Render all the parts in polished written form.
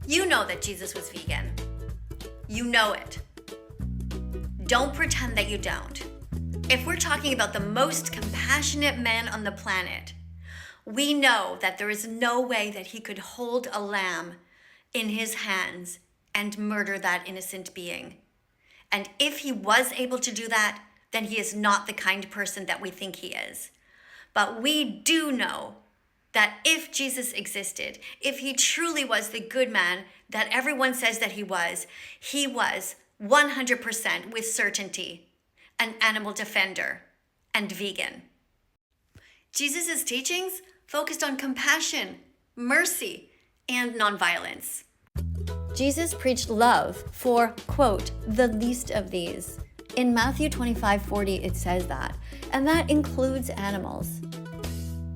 You know that Jesus was vegan. You know it. Don't pretend that you don't. If we're talking about the most compassionate man on the planet, we know that there is no way that he could hold a lamb in his hands and murder that innocent being. And if he was able to do that, then he is not the kind person that we think he is. But we do know that if Jesus existed, if he truly was the good man that everyone says that he was 100% with certainty an animal defender and vegan. Jesus' teachings focused on compassion, mercy, and nonviolence. Jesus preached love for, quote, the least of these. In Matthew 25:40, it says that, and that includes animals.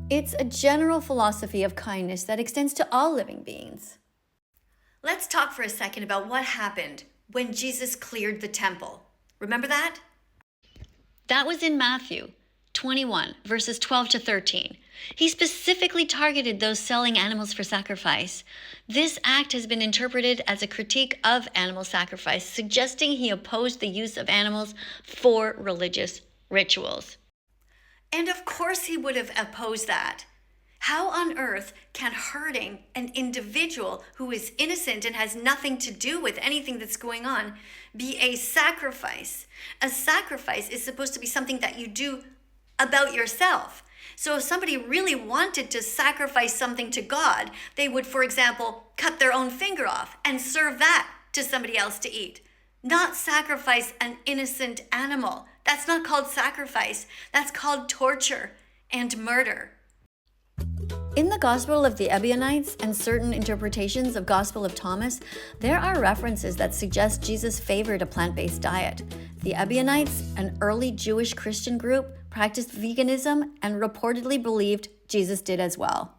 It's a general philosophy of kindness that extends to all living beings. Let's talk for a second about what happened when Jesus cleared the temple. Remember that? That was in Matthew 21, verses 12 to 13. He specifically targeted those selling animals for sacrifice. This act has been interpreted as a critique of animal sacrifice, suggesting he opposed the use of animals for religious rituals. And of course he would have opposed that. How on earth can hurting an individual who is innocent and has nothing to do with anything that's going on be a sacrifice? A sacrifice is supposed to be something that you do about yourself. So if somebody really wanted to sacrifice something to God, they would, for example, cut their own finger off and serve that to somebody else to eat. Not sacrifice an innocent animal. That's not called sacrifice. That's called torture and murder. In the Gospel of the Ebionites and certain interpretations of Gospel of Thomas, there are references that suggest Jesus favored a plant-based diet. The Ebionites, an early Jewish Christian group, practiced veganism and reportedly believed Jesus did as well.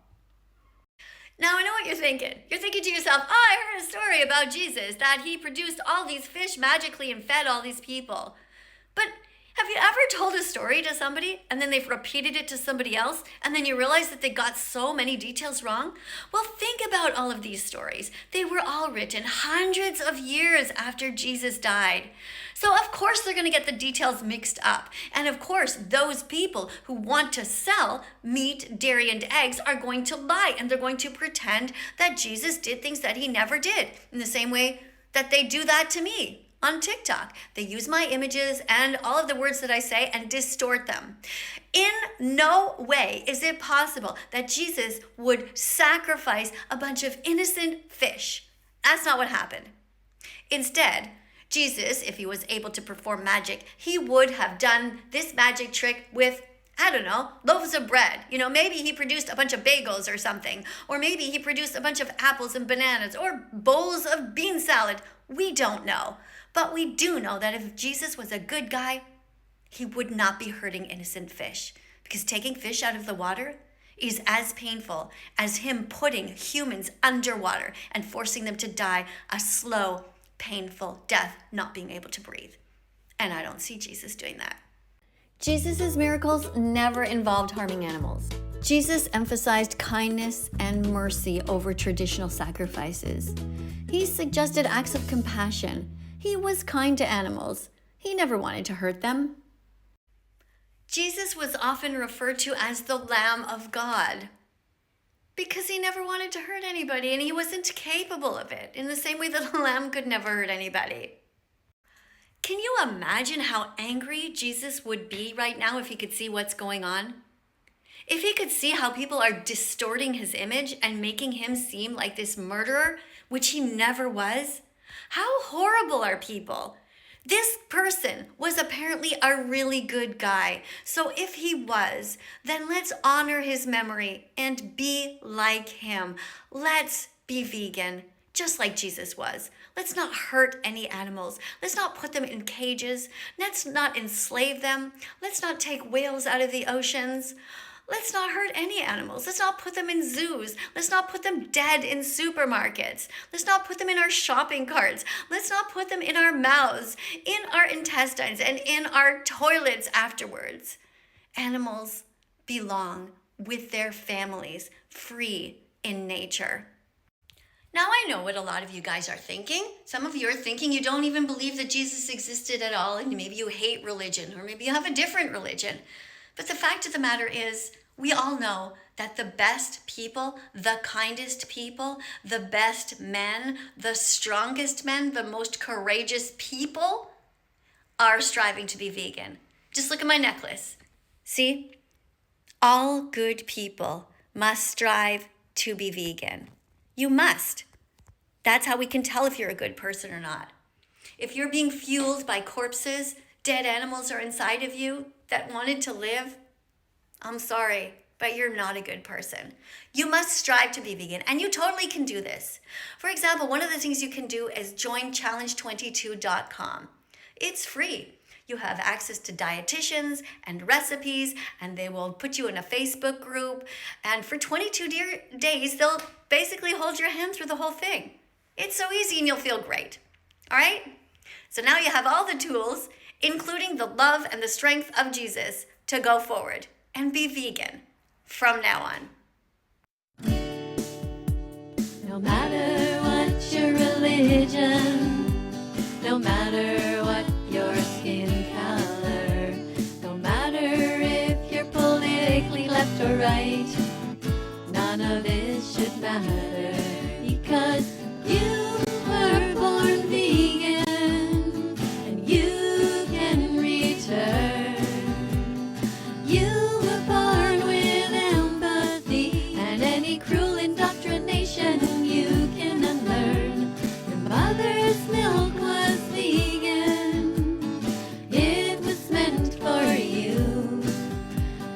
Now I know what you're thinking. You're thinking to yourself, oh, I heard a story about Jesus, that he produced all these fish magically and fed all these people. But have you ever told a story to somebody and then they've repeated it to somebody else and then you realize that they got so many details wrong? Well, think about all of these stories. They were all written hundreds of years after Jesus died. So of course they're going to get the details mixed up. And of course, those people who want to sell meat, dairy, and eggs are going to lie and they're going to pretend that Jesus did things that he never did, in the same way that they do that to me. On TikTok, they use my images and all of the words that I say and distort them. In no way is it possible that Jesus would sacrifice a bunch of innocent fish. That's not what happened. Instead, Jesus, if he was able to perform magic, he would have done this magic trick with, I don't know, loaves of bread. Maybe he produced a bunch of bagels or something. Or maybe he produced a bunch of apples and bananas or bowls of bean salad. We don't know. But we do know that if Jesus was a good guy, he would not be hurting innocent fish. Because taking fish out of the water is as painful as him putting humans underwater and forcing them to die a slow, painful death, not being able to breathe. And I don't see Jesus doing that. Jesus' miracles never involved harming animals. Jesus emphasized kindness and mercy over traditional sacrifices. He suggested acts of compassion. He was kind to animals. He never wanted to hurt them. Jesus was often referred to as the Lamb of God because he never wanted to hurt anybody and he wasn't capable of it, in the same way that a lamb could never hurt anybody. Can you imagine how angry Jesus would be right now if he could see what's going on? If he could see how people are distorting his image and making him seem like this murderer, which he never was? How horrible are people? This person was apparently a really good guy. So if he was, then let's honor his memory and be like him. Let's be vegan, just like Jesus was. Let's not hurt any animals. Let's not put them in cages. Let's not enslave them. Let's not take whales out of the oceans. Let's not hurt any animals. Let's not put them in zoos. Let's not put them dead in supermarkets. Let's not put them in our shopping carts. Let's not put them in our mouths, in our intestines, and in our toilets afterwards. Animals belong with their families, free in nature. Now I know what a lot of you guys are thinking. Some of you are thinking you don't even believe that Jesus existed at all, and maybe you hate religion, or maybe you have a different religion. But the fact of the matter is, we all know that the best people, the kindest people, the best men, the strongest men, the most courageous people are striving to be vegan. Just look at my necklace. See? All good people must strive to be vegan. You must. That's how we can tell if you're a good person or not. If you're being fueled by corpses, dead animals are inside of you that wanted to live, I'm sorry, but you're not a good person. You must strive to be vegan, and you totally can do this. For example, one of the things you can do is join challenge22.com. It's free. You have access to dietitians and recipes, and they will put you in a Facebook group. And for 22 days, they'll basically hold your hand through the whole thing. It's so easy and you'll feel great. All right? So now you have all the tools, including the love and the strength of Jesus, to go forward and be vegan from now on. No matter what your religion, no matter what your skin color, no matter if you're politically left or right, none of this should matter, because you were born vegan and you can return. You were born with empathy, and any cruel indoctrination you can unlearn. Your mother's milk was vegan, it was meant for you.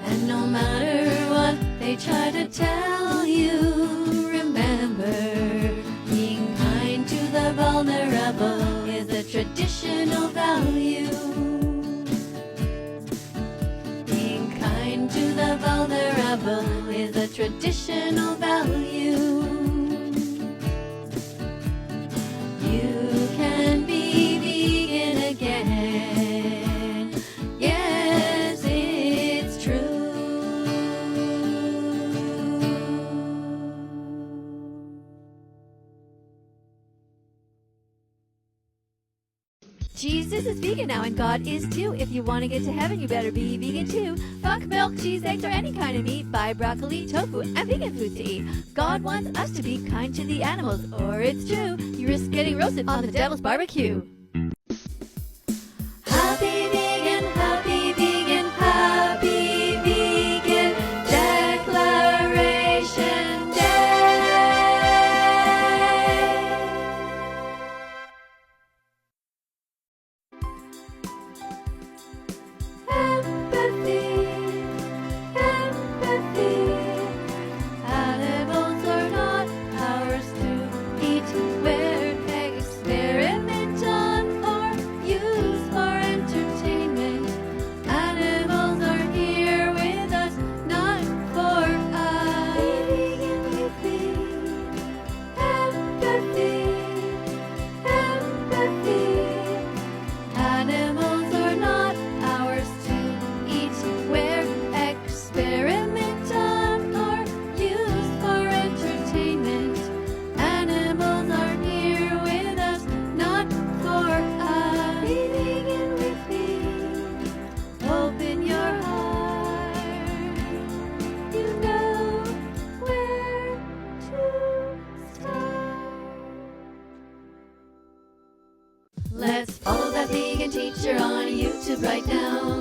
And no matter what they try to tell you, remember, being kind to the vulnerable is a traditional value. Being kind to the vulnerable is a traditional value. You can be vegan again. Yes, it's true. Jesus is vegan now, and God is too. If you want to get to heaven, you better be vegan too. Fuck milk, cheese, eggs, or any kind of meat. Buy broccoli, tofu, and vegan foods to eat. God wants us to be kind to the animals, or it's true, you risk getting roasted on the devil's barbecue. Happy vegan, happy vegan, happy vegan Declaration Day. Empathy, empathy. Animals are not ours to eat. We're experiment on or use for entertainment. Animals are here with us, not for us. Be vegan with me. Empathy, empathy. Animals are not ours to eat. We're experiment on or use for entertainment. Animals are here with us, not for us. Be vegan with me. Open your heart. You know where to start. Let's follow that vegan teacher on YouTube right now.